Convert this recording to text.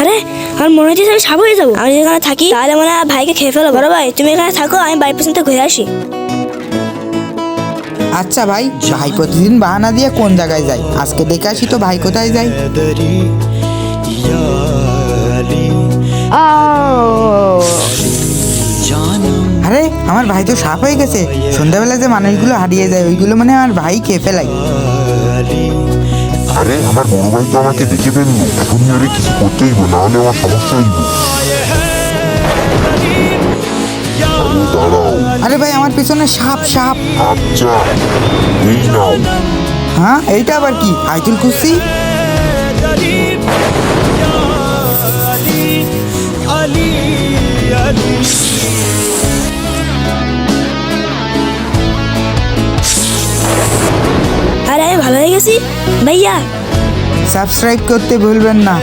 আরে আমার মনে হচ্ছে আমি সাপ হয়ে যাবো। আমি যদি এখানে থাকি তাহলে মনে হয় ভাইকে খেয়ে ফেলো। বড় ভাই তুমি এখানে থাকো, আমি বাড়ির পেছন থেকে ঘুরে আসি। আচ্ছা ভাই, ভাই প্রতিদিন বাহানা দিয়ে কোন জায়গায় যায়, আজকে দেখে আসি তো ভাই কোথায় যায়। আরে আমার ভাই তো সাপ হয়ে গেছে। সন্ধ্যাবেলা যে মানুষগুলো হারিয়ে যায় ওইগুলো মানে আমার ভাই খেয়ে ফেলাই। আরে আমার বড় ভাই তো আমাকে দেখে ফেললো, এখনই আরে কিছু করতেই হবে, নাহলে আমার সমস্যা হইব। আরে দাঁড়াও। আরে ভাই আমার পিছনে সাপ সাপ। আচ্ছা এই নাও। হ্যাঁ এইটা আবার কি? আইতুল খুশি। আরে আমি ভালো হয়ে গেছি ভাইয়া। সাবস্ক্রাইব করতে ভুলবেন না।